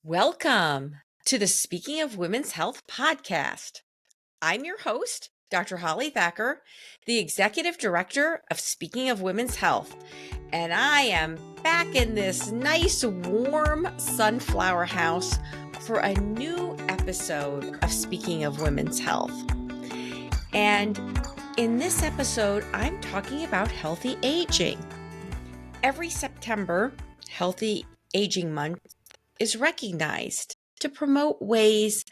Welcome to the Speaking of Women's Health podcast. I'm your host, Dr. Holly Thacker, the Executive Director of Speaking of Women's Health, and I am back in this nice, warm sunflower house for a new episode of Speaking of Women's Health. And in this episode, I'm talking about healthy aging. Every September, Healthy Aging Month is recognized to promote ways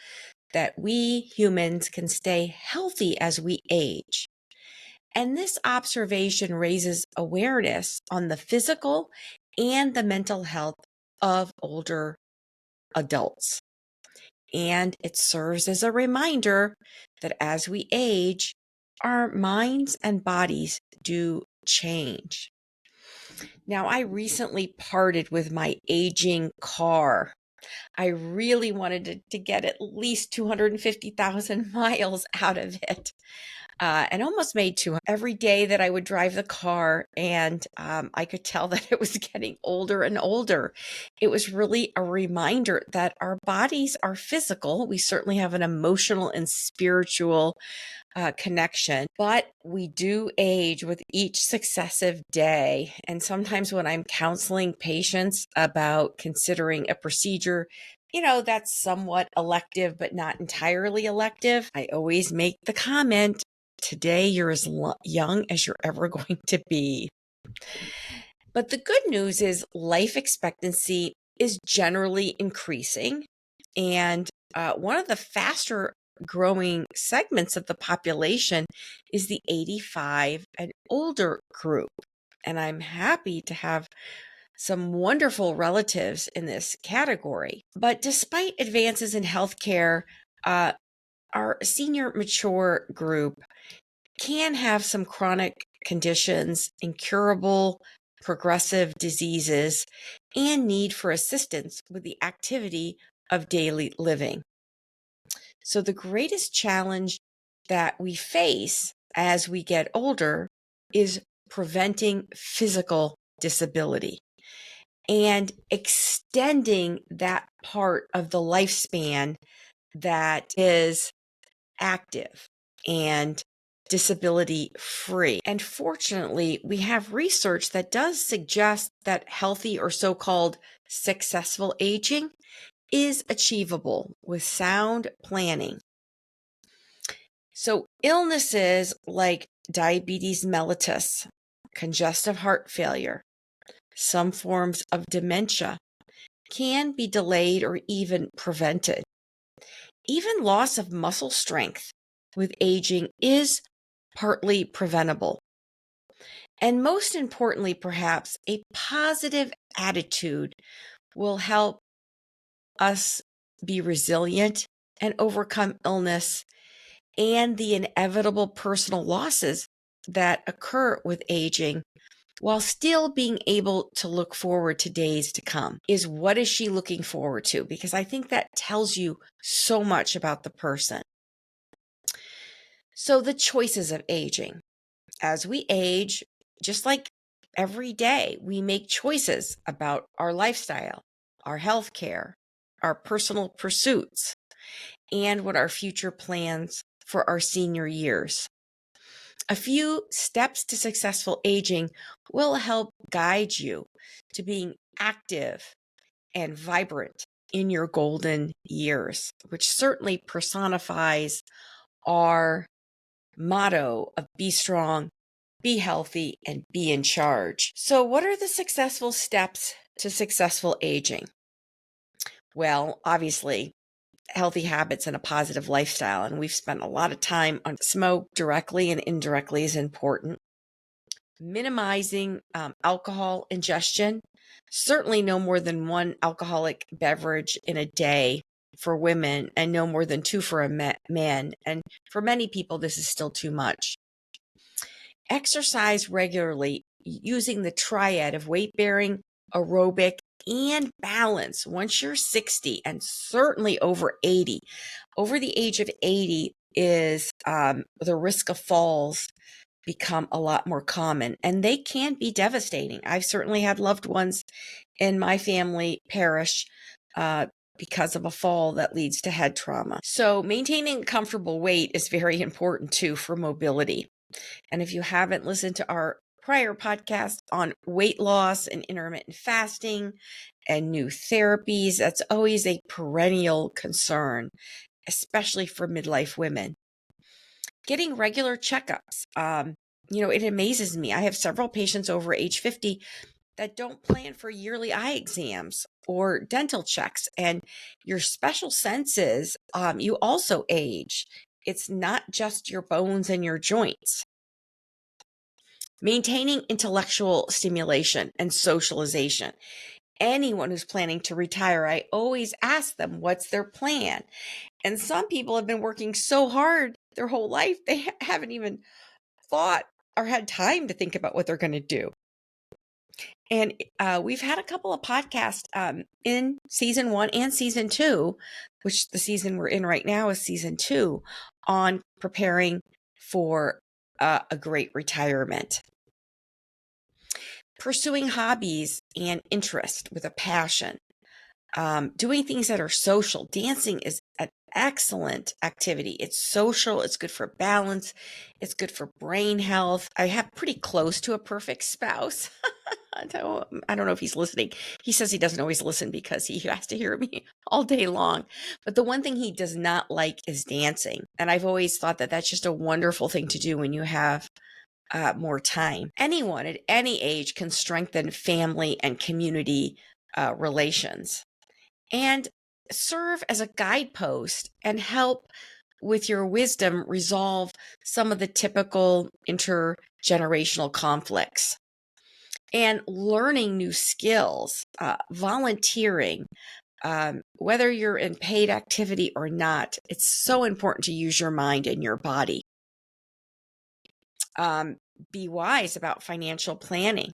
that we humans can stay healthy as we age. And this observation raises awareness on the physical and the mental health of older adults. And it serves as a reminder that as we age, our minds and bodies do change. Now, I recently parted with my aging car. I really wanted to get at least 250,000 miles out of it, and almost made 200 every day that I would drive the car. And I could tell that it was getting older and older. It was really a reminder that our bodies are physical. We certainly have an emotional and spiritual connection, but we do age with each successive day. And sometimes when I'm counseling patients about considering a procedure, that's somewhat elective, but not entirely elective, I always make the comment, today you're as young as you're ever going to be. But the good news is life expectancy is generally increasing. And one of the faster growing segments of the population is the 85 and older group. And I'm happy to have some wonderful relatives in this category. But despite advances in healthcare, our senior mature group can have some chronic conditions, incurable progressive diseases, and need for assistance with the activity of daily living. So the greatest challenge that we face as we get older is preventing physical disability and extending that part of the lifespan that is active and disability free. And fortunately, we have research that does suggest that healthy or so-called successful aging is achievable with sound planning. So illnesses like diabetes mellitus, congestive heart failure, some forms of dementia can be delayed or even prevented. Even loss of muscle strength with aging is partly preventable. And most importantly, perhaps, a positive attitude will help us be resilient and overcome illness and the inevitable personal losses that occur with aging while still being able to look forward to days to come. What is she looking forward to? Because I think that tells you so much about the person. So the choices of aging. As we age, just like every day, we make choices about our lifestyle, our health care, our personal pursuits, and what our future plans for our senior years. A few steps to successful aging will help guide you to being active and vibrant in your golden years, which certainly personifies our motto of be strong, be healthy, and be in charge. So what are the successful steps to successful aging? Well, obviously, healthy habits and a positive lifestyle. And we've spent a lot of time on smoke directly and indirectly is important. Minimizing alcohol ingestion, certainly no more than one alcoholic beverage in a day for women and no more than two for a man. And for many people, this is still too much. Exercise regularly using the triad of weight bearing, aerobic, and balance. Once you're 60 and certainly over 80, over the age of 80 is the risk of falls become a lot more common, and they can be devastating. I've certainly had loved ones in my family perish because of a fall that leads to head trauma. So maintaining a comfortable weight is very important too for mobility. And if you haven't listened to our prior podcast on weight loss and intermittent fasting and new therapies, that's always a perennial concern, especially for midlife women. Getting regular checkups. It amazes me. I have several patients over age 50 that don't plan for yearly eye exams or dental checks. And your special senses, you also age. It's not just your bones and your joints. Maintaining intellectual stimulation and socialization. Anyone who's planning to retire, I always ask them, what's their plan? And some people have been working so hard their whole life, they haven't even thought or had time to think about what they're going to do. And we've had a couple of podcasts in season 1 and season 2, which the season we're in right now is season 2, on preparing for a great retirement. Pursuing hobbies and interest with a passion. Doing things that are social. Dancing is an excellent activity. It's social. It's good for balance. It's good for brain health. I have pretty close to a perfect spouse. I don't know if he's listening. He says he doesn't always listen because he has to hear me all day long. But the one thing he does not like is dancing. And I've always thought that that's just a wonderful thing to do when you have more time. Anyone at any age can strengthen family and community relations and serve as a guidepost and help with your wisdom resolve some of the typical intergenerational conflicts. And learning new skills, volunteering, whether you're in paid activity or not, it's so important to use your mind and your body. Be wise about financial planning.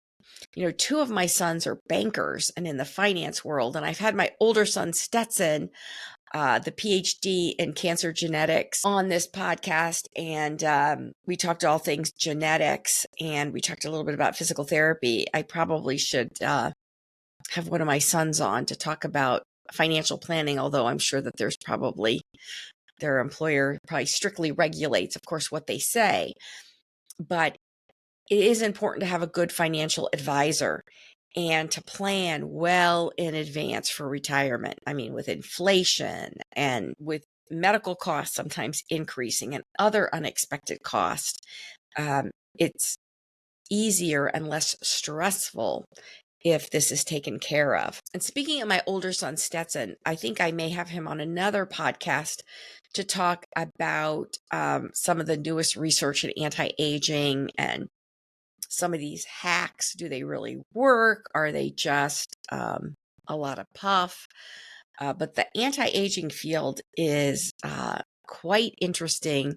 2 of my sons are bankers and in the finance world, and I've had my older son, Stetson, the PhD in cancer genetics, on this podcast. And we talked all things genetics, and we talked a little bit about physical therapy. I probably should have one of my sons on to talk about financial planning, although I'm sure that there's probably their employer probably strictly regulates, of course, what they say. But it is important to have a good financial advisor and to plan well in advance for retirement. I mean, with inflation and with medical costs sometimes increasing and other unexpected costs, it's easier and less stressful if this is taken care of. And speaking of my older son, Stetson, I think I may have him on another podcast to talk about some of the newest research in anti-aging and some of these hacks. Do they really work? Are they just a lot of puff? But the anti-aging field is quite interesting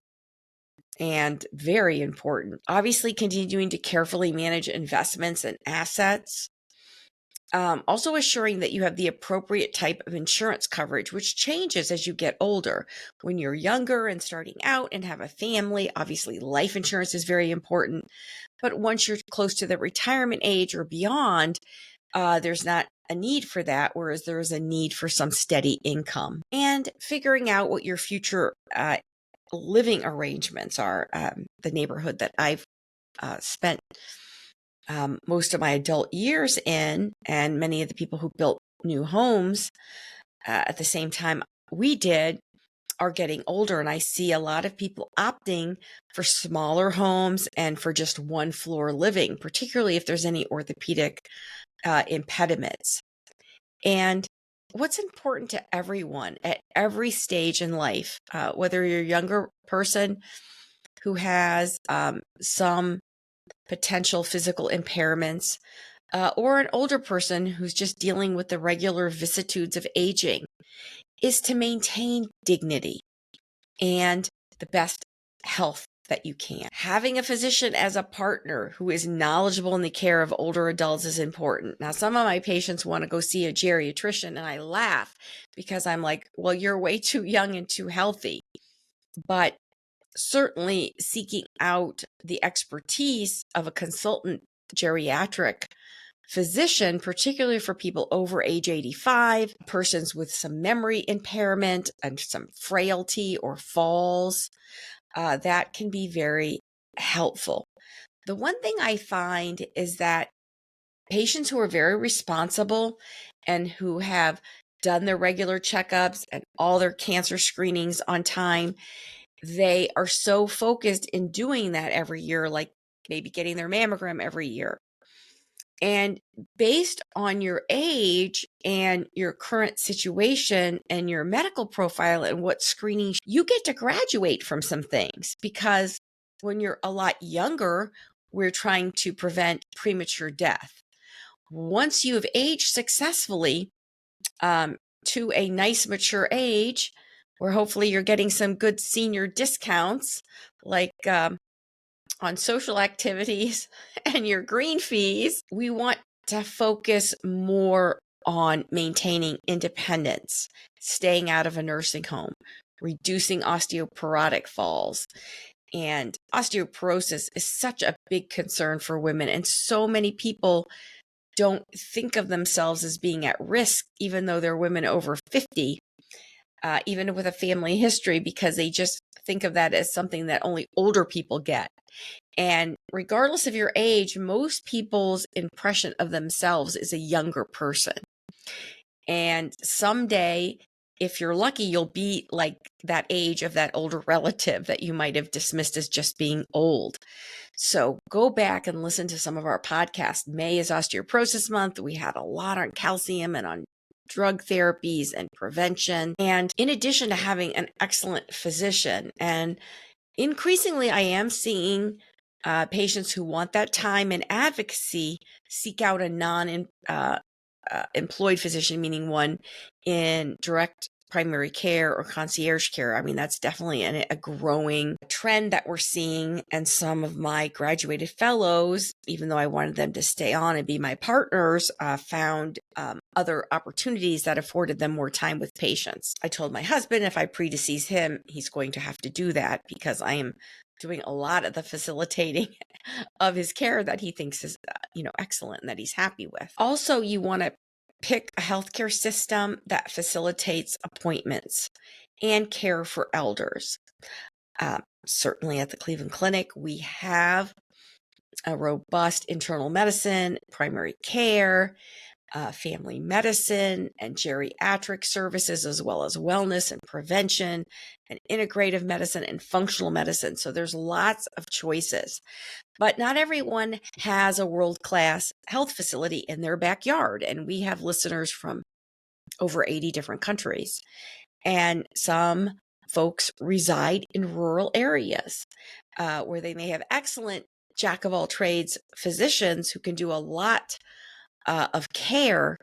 and very important. Obviously, continuing to carefully manage investments and assets. Also assuring that you have the appropriate type of insurance coverage, which changes as you get older. When you're younger and starting out and have a family, obviously life insurance is very important. But once you're close to the retirement age or beyond, there's not a need for that, whereas there is a need for some steady income. And figuring out what your future living arrangements are. The neighborhood that I've spent most of my adult years in, and many of the people who built new homes at the same time we did, are getting older. And I see a lot of people opting for smaller homes and for just one floor living, particularly if there's any orthopedic impediments. And what's important to everyone at every stage in life, whether you're a younger person who has some potential physical impairments, or an older person who's just dealing with the regular vicissitudes of aging, is to maintain dignity and the best health that you can. Having a physician as a partner who is knowledgeable in the care of older adults is important. Now, some of my patients want to go see a geriatrician, and I laugh because I'm like, well, you're way too young and too healthy. But certainly seeking out the expertise of a consultant geriatric physician, particularly for people over age 85, persons with some memory impairment and some frailty or falls, that can be very helpful. The one thing I find is that patients who are very responsible and who have done their regular checkups and all their cancer screenings on time, they are so focused in doing that every year, like maybe getting their mammogram every year. And based on your age and your current situation and your medical profile and what screening, you get to graduate from some things, because when you're a lot younger, we're trying to prevent premature death. Once you have aged successfully to a nice mature age, where hopefully you're getting some good senior discounts, like on social activities and your green fees, we want to focus more on maintaining independence, staying out of a nursing home, reducing osteoporotic falls. And osteoporosis is such a big concern for women, and so many people don't think of themselves as being at risk, even though they're women over 50, even with a family history, because they just think of that as something that only older people get. And regardless of your age, most people's impression of themselves is a younger person. And someday, if you're lucky, you'll be like that age of that older relative that you might have dismissed as just being old. So go back and listen to some of our podcasts. May is Osteoporosis Month. We had a lot on calcium and on drug therapies and prevention. And in addition to having an excellent physician, and increasingly I am seeing patients who want that time and advocacy seek out a non-employed physician, meaning one in direct primary care or concierge care. I mean, that's definitely a growing trend that we're seeing. And some of my graduated fellows, even though I wanted them to stay on and be my partners, found other opportunities that afforded them more time with patients. I told my husband if I predecease him, he's going to have to do that, because I am doing a lot of the facilitating of his care that he thinks is, excellent and that he's happy with. Also, you want to pick a healthcare system that facilitates appointments and care for elders. Certainly at the Cleveland Clinic, we have a robust internal medicine, primary care, family medicine, and geriatric services, as well as wellness and prevention and integrative medicine and functional medicine. So there's lots of choices. But not everyone has a world-class health facility in their backyard. And we have listeners from over 80 different countries. And some folks reside in rural areas where they may have excellent jack-of-all-trades physicians who can do a lot of care,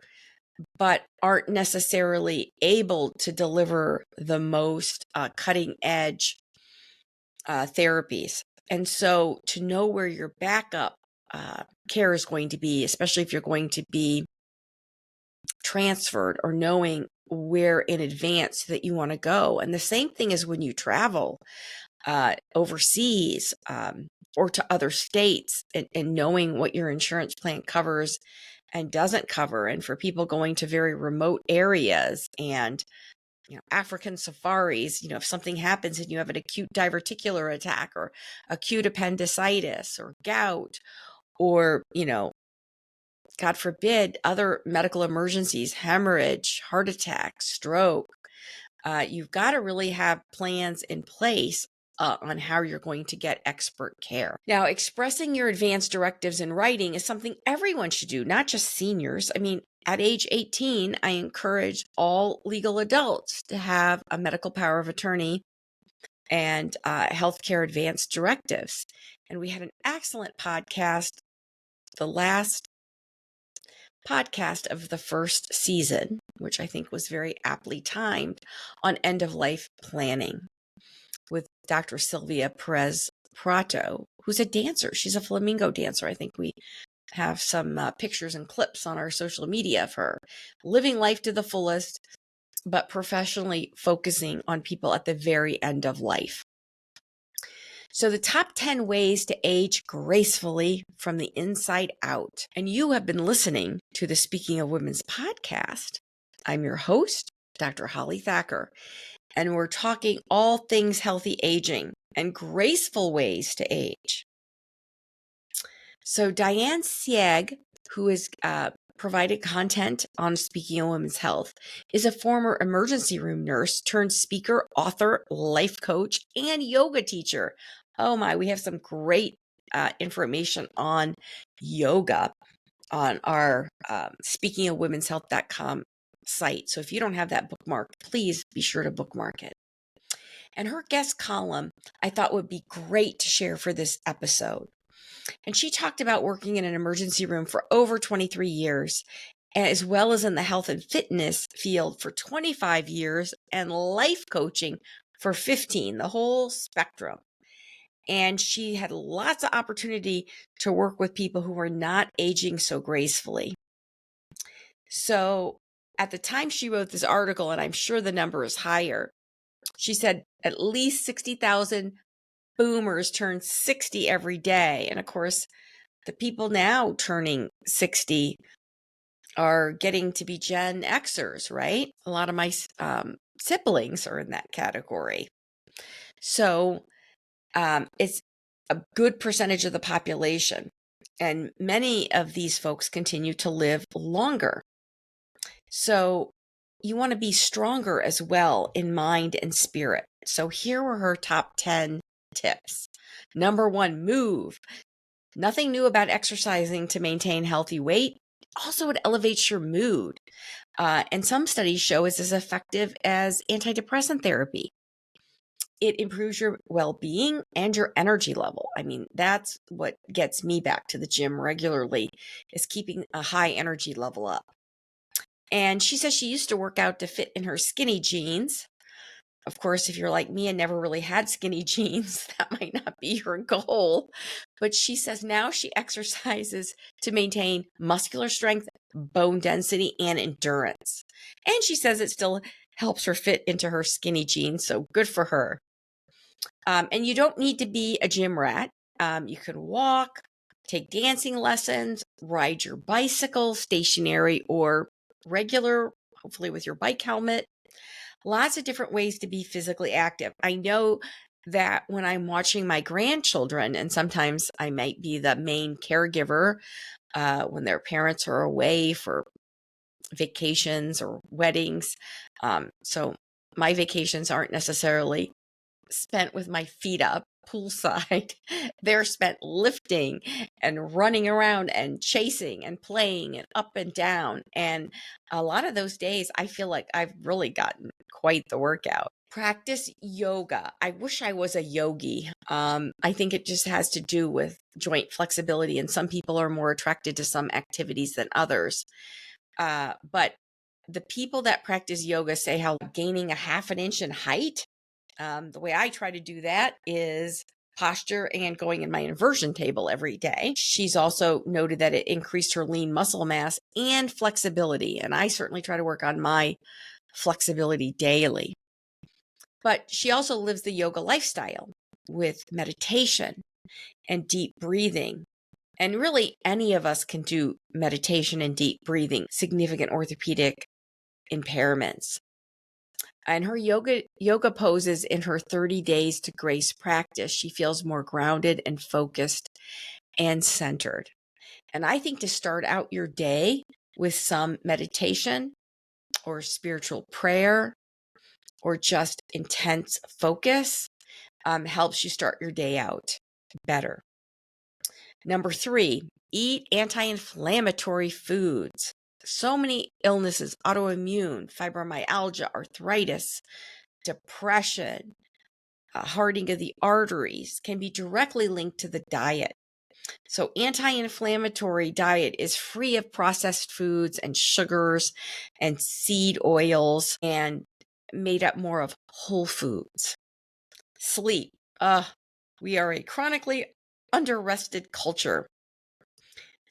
but aren't necessarily able to deliver the most cutting-edge therapies. And so to know where your backup care is going to be, especially if you're going to be transferred, or knowing where in advance that you want to go. And the same thing is when you travel overseas or to other states, and knowing what your insurance plan covers and doesn't cover. And for people going to very remote areas and African safaris, if something happens and you have an acute diverticular attack or acute appendicitis or gout, or, God forbid, other medical emergencies, hemorrhage, heart attack, stroke, you've got to really have plans in place on how you're going to get expert care. Now, expressing your advance directives in writing is something everyone should do, not just seniors. I mean, at age 18, I encourage all legal adults to have a medical power of attorney and healthcare advance directives. And we had an excellent podcast, the last podcast of the first season, which I think was very aptly timed, on end-of-life planning with Dr. Sylvia Perez Prato, who's a dancer. She's a flamingo dancer. I think we have some pictures and clips on our social media of her living life to the fullest, but professionally focusing on people at the very end of life. So, the top 10 ways to age gracefully from the inside out. And you have been listening to the Speaking of Women's podcast. I'm your host, Dr. Holly Thacker, and we're talking all things healthy aging and graceful ways to age. So, Diane Sieg, who has provided content on Speaking of Women's Health, is a former emergency room nurse turned speaker, author, life coach, and yoga teacher. Oh my, we have some great information on yoga on our speakingofwomenshealth.com site. So if you don't have that bookmarked, please be sure to bookmark it. And her guest column, I thought would be great to share for this episode. And she talked about working in an emergency room for over 23 years, as well as in the health and fitness field for 25 years and life coaching for 15, the whole spectrum. And she had lots of opportunity to work with people who were not aging so gracefully. So at the time she wrote this article, and I'm sure the number is higher, she said at least 60,000 boomers turn 60 every day. And of course, the people now turning 60 are getting to be Gen Xers, right? A lot of my siblings are in that category. So it's a good percentage of the population. And many of these folks continue to live longer. So you want to be stronger as well in mind and spirit. So here were her top 10 tips. Number 1, move. Nothing new about exercising to maintain healthy weight. Also, it elevates your mood. And some studies show it's as effective as antidepressant therapy. It improves your well-being and your energy level. I mean, that's what gets me back to the gym regularly, is keeping a high energy level up. And she says she used to work out to fit in her skinny jeans. Of course, if you're like me and never really had skinny jeans, that might not be your goal. But she says now she exercises to maintain muscular strength, bone density, and endurance. And she says it still helps her fit into her skinny jeans. So good for her. And you don't need to be a gym rat. You can walk, take dancing lessons, ride your bicycle, stationary or regular, hopefully with your bike helmet. Lots of different ways to be physically active. I know that when I'm watching my grandchildren, and sometimes I might be the main caregiver when their parents are away for vacations or weddings. So my vacations aren't necessarily spent with my feet up poolside. They're spent lifting and running around and chasing and playing and up and down. And a lot of those days, I feel like I've really gotten quite the workout. Practice yoga. I wish I was a yogi. I think it just has to do with joint flexibility, and some people are more attracted to some activities than others. But the people that practice yoga say how gaining a half an inch in height. The way I try to do that is posture and going in my inversion table every day. She's also noted that it increased her lean muscle mass and flexibility. And I certainly try to work on my flexibility daily. But she also lives the yoga lifestyle with meditation and deep breathing. And really, any of us can do meditation and deep breathing, significant orthopedic impairments. And her yoga poses in her 30 days to grace practice, she feels more grounded and focused and centered. And I think to start out your day with some meditation or spiritual prayer or just intense focus helps you start your day out better. Number 3, eat anti-inflammatory foods. So many illnesses, autoimmune, fibromyalgia, arthritis, depression, hardening of the arteries can be directly linked to the diet. So anti-inflammatory diet is free of processed foods and sugars and seed oils and made up more of whole foods. Sleep. We are a chronically under-rested culture.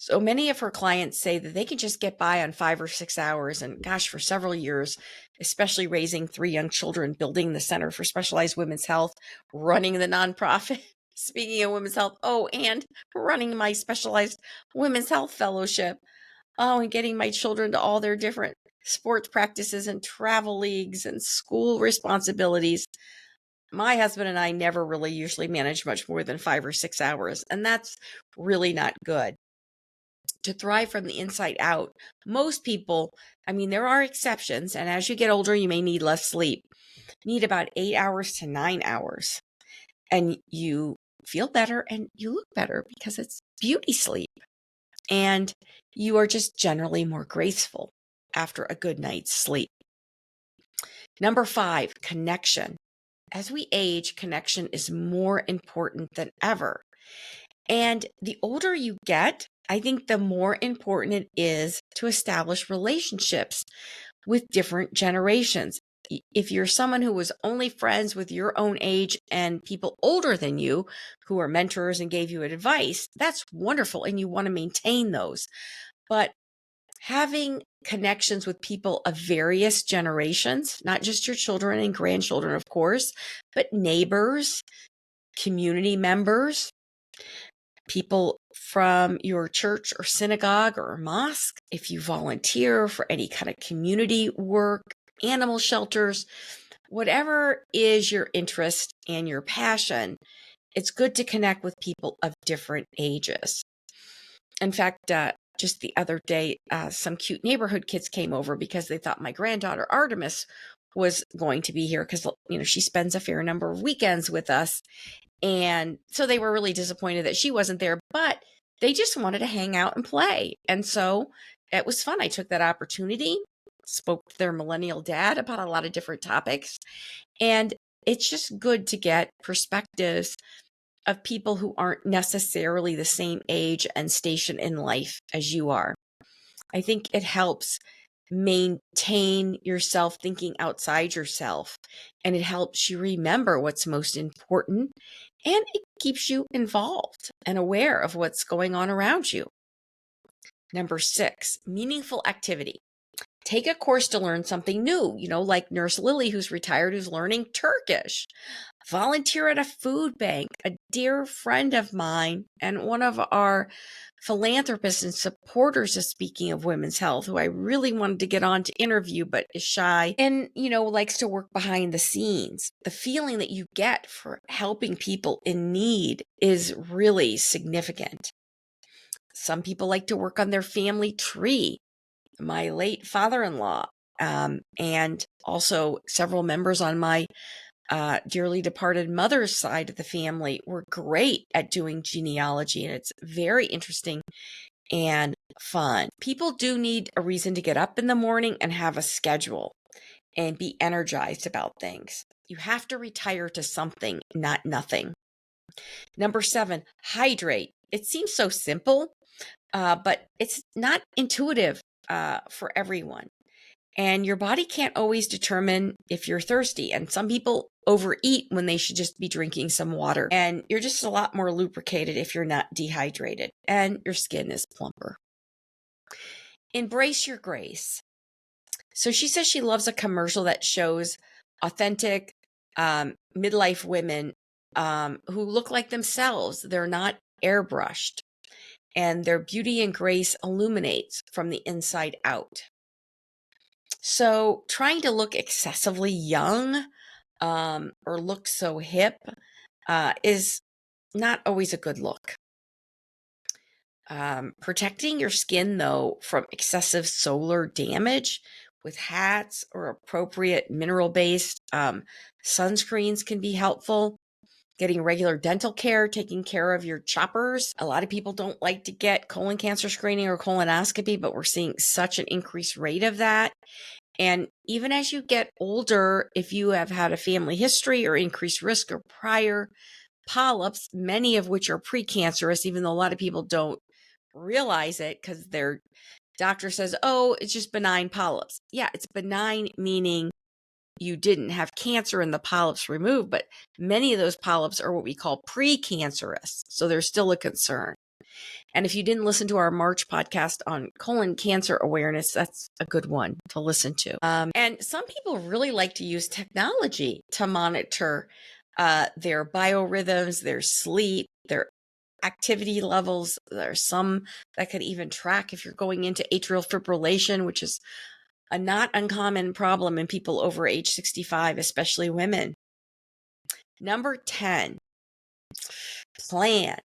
So many of her clients say that they can just get by on 5 or 6 hours. And gosh, for several years, especially raising 3 young children, building the Center for Specialized Women's Health, running the nonprofit, speaking of women's health. Oh, and running my specialized women's health fellowship. Oh, and getting my children to all their different sports practices and travel leagues and school responsibilities. My husband and I never really usually manage much more than 5 or 6 hours, and that's really not good. To thrive from the inside out, most people, I mean, there are exceptions, and as you get older, you may need less sleep. Need about 8 hours to 9 hours, and you feel better and you look better because it's beauty sleep. And you are just generally more graceful after a good night's sleep. Number 5, connection. As we age, connection is more important than ever. And the older you get, I think the more important it is to establish relationships with different generations. If you're someone who was only friends with your own age and people older than you who are mentors and gave you advice, that's wonderful and you want to maintain those. But having connections with people of various generations, not just your children and grandchildren, of course, but neighbors, community members, people from your church or synagogue or mosque, if you volunteer for any kind of community work, animal shelters, whatever is your interest and your passion, it's good to connect with people of different ages. In fact, just the other day, some cute neighborhood kids came over because they thought my granddaughter Artemis was going to be here because, she spends a fair number of weekends with us. And so they were really disappointed that she wasn't there, but they just wanted to hang out and play. And so it was fun. I took that opportunity, spoke to their millennial dad about a lot of different topics. And it's just good to get perspectives of people who aren't necessarily the same age and station in life as you are. I think it helps maintain yourself thinking outside yourself, and it helps you remember what's most important, and it keeps you involved and aware of what's going on around you. Number 6, meaningful activity. Take a course to learn something new, like Nurse Lily, who's retired, who's learning Turkish. Volunteer at a food bank. A dear friend of mine and one of our philanthropists and supporters of Speaking of Women's Health, who I really wanted to get on to interview but is shy and, likes to work behind the scenes. The feeling that you get for helping people in need is really significant. Some people like to work on their family tree. My late father-in-law, and also several members on my dearly departed mother's side of the family were great at doing genealogy, and it's very interesting and fun. People do need a reason to get up in the morning and have a schedule and be energized about things. You have to retire to something, not nothing. Number 7, hydrate. It seems so simple, but it's not intuitive for everyone. And your body can't always determine if you're thirsty. And some people overeat when they should just be drinking some water. And you're just a lot more lubricated if you're not dehydrated. And your skin is plumper. Embrace your grace. So she says she loves a commercial that shows authentic midlife women who look like themselves. They're not airbrushed. And their beauty and grace illuminates from the inside out. So trying to look excessively young or look so hip is not always a good look. Protecting your skin, though, from excessive solar damage with hats or appropriate mineral-based sunscreens can be helpful. Getting regular dental care, taking care of your choppers. A lot of people don't like to get colon cancer screening or colonoscopy, but we're seeing such an increased rate of that. And even as you get older, if you have had a family history or increased risk or prior polyps, many of which are precancerous, even though a lot of people don't realize it because their doctor says, oh, it's just benign polyps. Yeah, it's benign, meaning you didn't have cancer and the polyps removed, but many of those polyps are what we call precancerous. So there's still a concern. And if you didn't listen to our March podcast on colon cancer awareness, that's a good one to listen to. And some people really like to use technology to monitor their biorhythms, their sleep, their activity levels. There's some that could even track if you're going into atrial fibrillation, which is a not uncommon problem in people over age 65, especially women. Number 10, plan.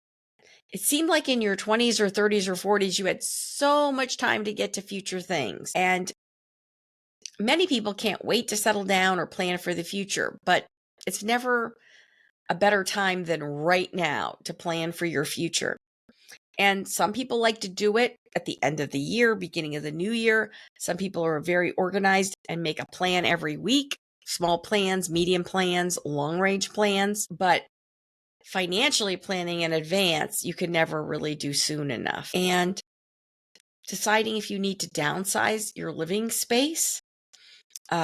It seemed like in your 20s or 30s or 40s, you had so much time to get to future things. And many people can't wait to settle down or plan for the future, but it's never a better time than right now to plan for your future. And some people like to do it at the end of the year, beginning of the new year. Some people are very organized and make a plan every week, small plans, medium plans, long range plans. But financially planning in advance, you can never really do soon enough. And deciding if you need to downsize your living space,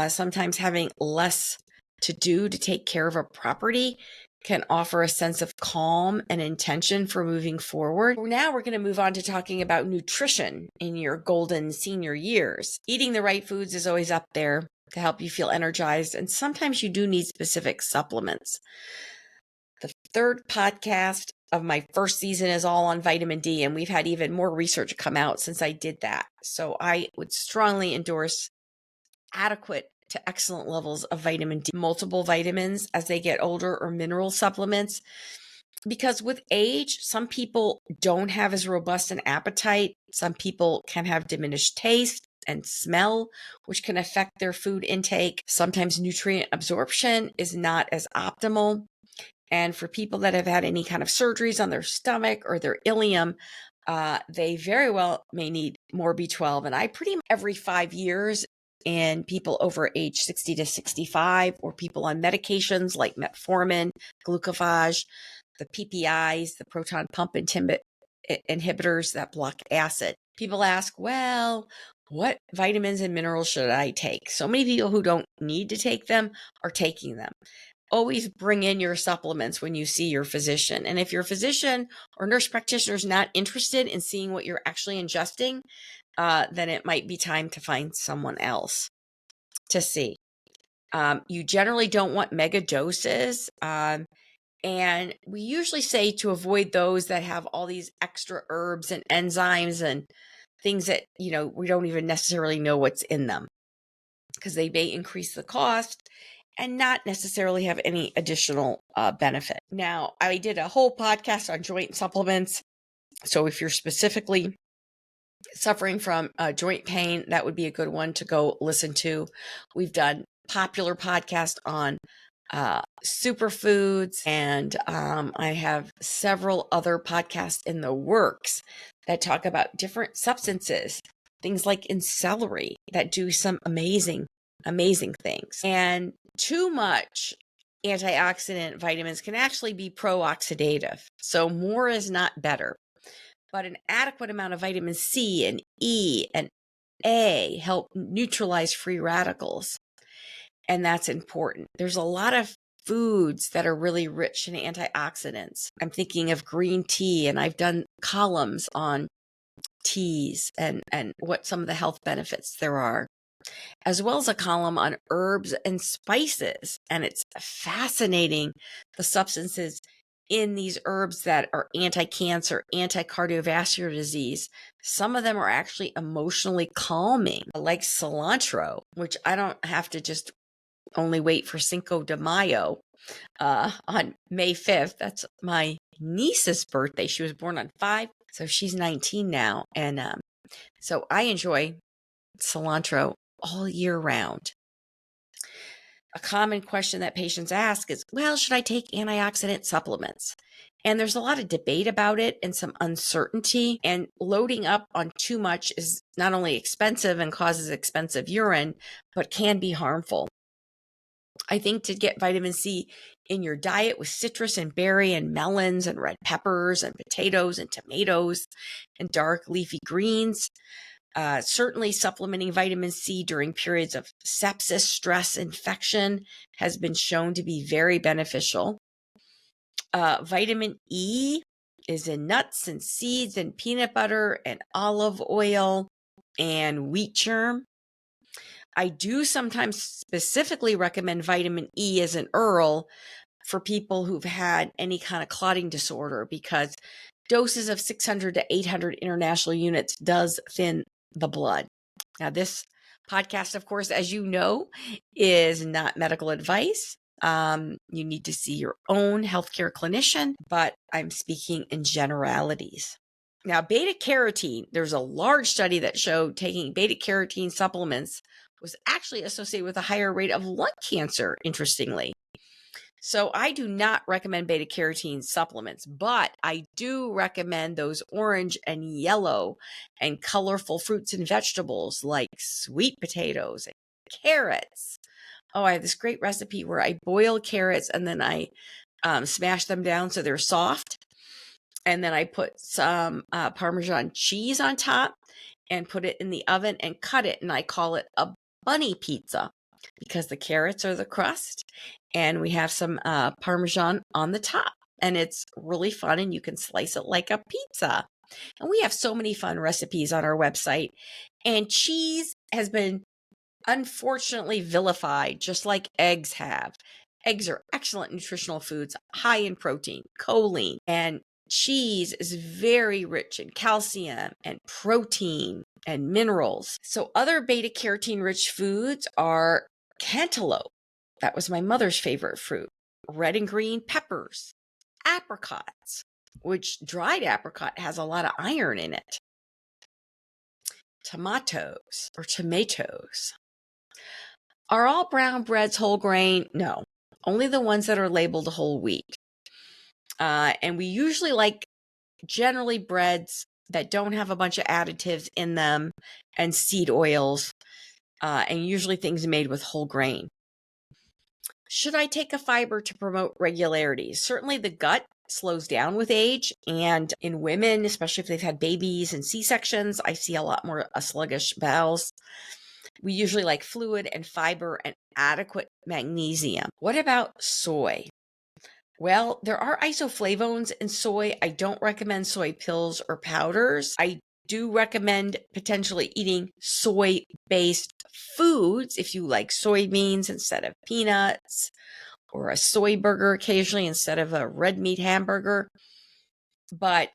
sometimes having less to do to take care of a property can offer a sense of calm and intention for moving forward. Now we're going to move on to talking about nutrition in your golden senior years. Eating the right foods is always up there to help you feel energized, and sometimes you do need specific supplements. The third podcast of my first season is all on vitamin D, and we've had even more research come out since I did that. So I would strongly endorse adequate to excellent levels of vitamin D, multiple vitamins as they get older, or mineral supplements. Because with age, some people don't have as robust an appetite. Some people can have diminished taste and smell, which can affect their food intake. Sometimes nutrient absorption is not as optimal. And for people that have had any kind of surgeries on their stomach or their ileum, they very well may need more B12. And I pretty much every 5 years in people over age 60 to 65, or people on medications like metformin, glucophage, the PPIs, the proton pump inhibitors that block acid. People ask, well, what vitamins and minerals should I take? So many people who don't need to take them are taking them. Always bring in your supplements when you see your physician. And if your physician or nurse practitioner is not interested in seeing what you're actually ingesting, then it might be time to find someone else to see. You generally don't want mega doses. And we usually say to avoid those that have all these extra herbs and enzymes and things that, we don't even necessarily know what's in them, because they may increase the cost and not necessarily have any additional benefit. Now, I did a whole podcast on joint supplements. So if you're specifically suffering from joint pain, that would be a good one to go listen to. We've done popular podcast on superfoods, and I have several other podcasts in the works that talk about different substances, things like in celery that do some amazing things. And too much antioxidant vitamins can actually be pro-oxidative. So more is not better. But an adequate amount of vitamin C and E and A help neutralize free radicals. And that's important. There's a lot of foods that are really rich in antioxidants. I'm thinking of green tea, and I've done columns on teas and what some of the health benefits there are, as well as a column on herbs and spices. And it's fascinating, the substances in these herbs that are anti-cancer, anti-cardiovascular disease. Some of them are actually emotionally calming, like cilantro, which I don't have to just only wait for Cinco de Mayo on May 5th. That's my niece's birthday. She was born on 5, so she's 19 now. And so I enjoy cilantro all year round. A common question that patients ask is, well, should I take antioxidant supplements? And there's a lot of debate about it and some uncertainty. And loading up on too much is not only expensive and causes expensive urine, but can be harmful. I think to get vitamin C in your diet with citrus and berry and melons and red peppers and potatoes and tomatoes and dark leafy greens. Certainly supplementing vitamin C during periods of sepsis, stress, infection has been shown to be very beneficial. Vitamin E is in nuts and seeds and peanut butter and olive oil and wheat germ. I do sometimes specifically recommend vitamin E as an oral, for people who've had any kind of clotting disorder, because doses of 600 to 800 international units does thin the blood. Now, this podcast, of course, as you know, is not medical advice. You need to see your own healthcare clinician, but I'm speaking in generalities. Now, beta carotene, there's a large study that showed taking beta carotene supplements was actually associated with a higher rate of lung cancer, interestingly. So I do not recommend beta carotene supplements, but I do recommend those orange and yellow and colorful fruits and vegetables like sweet potatoes and carrots. Oh, I have this great recipe where I boil carrots and then I smash them down so they're soft. And then I put some Parmesan cheese on top and put it in the oven and cut it. And I call it a bunny pizza because the carrots are the crust and we have some Parmesan on the top. And it's really fun and you can slice it like a pizza. And we have so many fun recipes on our website. And cheese has been unfortunately vilified, just like eggs have. Eggs are excellent nutritional foods, high in protein, choline, and cheese is very rich in calcium and protein and minerals. So other beta carotene rich foods are cantaloupe. That was my mother's favorite fruit. Red and green peppers, apricots, which dried apricot has a lot of iron in it. Tomatoes. Are all brown breads whole grain? No, only the ones that are labeled whole wheat. And we usually like generally breads that don't have a bunch of additives in them and seed oils, and usually things made with whole grain. Should I take a fiber to promote regularity? Certainly the gut slows down with age, and in women, especially if they've had babies and C-sections, I see a lot more sluggish bowels. We usually like fluid and fiber and adequate magnesium. What about soy? Well, there are isoflavones in soy. I don't recommend soy pills or powders. I do recommend potentially eating soy-based foods if you like soybeans instead of peanuts, or a soy burger occasionally instead of a red meat hamburger. But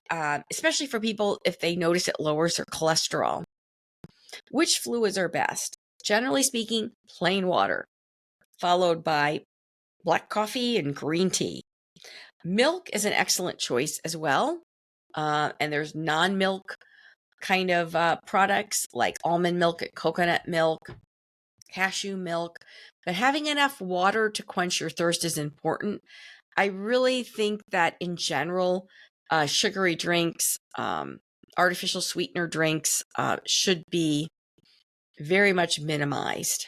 especially for people if they notice it lowers their cholesterol. Which fluids are best? Generally speaking, plain water, followed by black coffee and green tea. Milk is an excellent choice as well. And there's non-milk kind of products like almond milk, coconut milk, cashew milk. But having enough water to quench your thirst is important. I really think that in general, sugary drinks, artificial sweetener drinks should be very much minimized.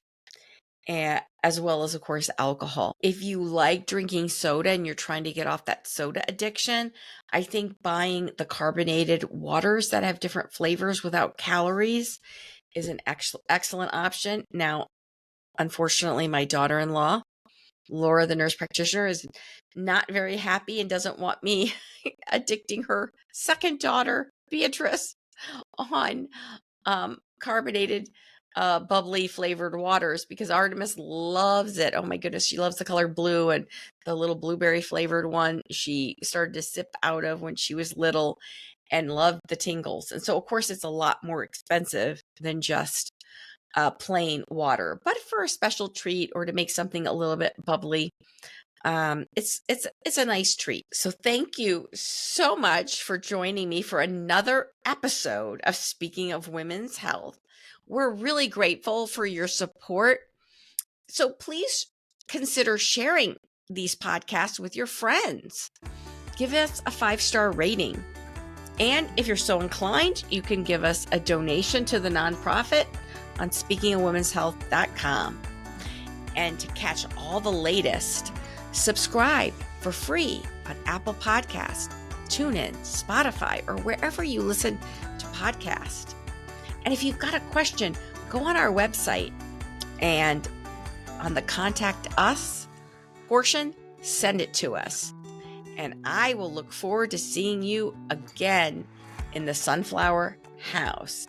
As well as, of course, alcohol. If you like drinking soda and you're trying to get off that soda addiction, I think buying the carbonated waters that have different flavors without calories is an excellent option. Now, unfortunately, my daughter-in-law, Laura, the nurse practitioner, is not very happy and doesn't want me addicting her second daughter, Beatrice, on carbonated bubbly flavored waters, because Artemis loves it. Oh my goodness, she loves the color blue, and the little blueberry flavored one she started to sip out of when she was little and loved the tingles. And so of course it's a lot more expensive than just plain water, but for a special treat or to make something a little bit bubbly, it's a nice treat. So thank you so much for joining me for another episode of Speaking of Women's Health. We're really grateful for your support. So please consider sharing these podcasts with your friends. Give us a 5-star rating. And if you're so inclined, you can give us a donation to the nonprofit on speakingofwomenshealth.com. And to catch all the latest, subscribe for free on Apple Podcasts, TuneIn, Spotify, or wherever you listen to podcasts. And if you've got a question, go on our website and on the Contact Us portion, send it to us. And I will look forward to seeing you again in the Sunflower House.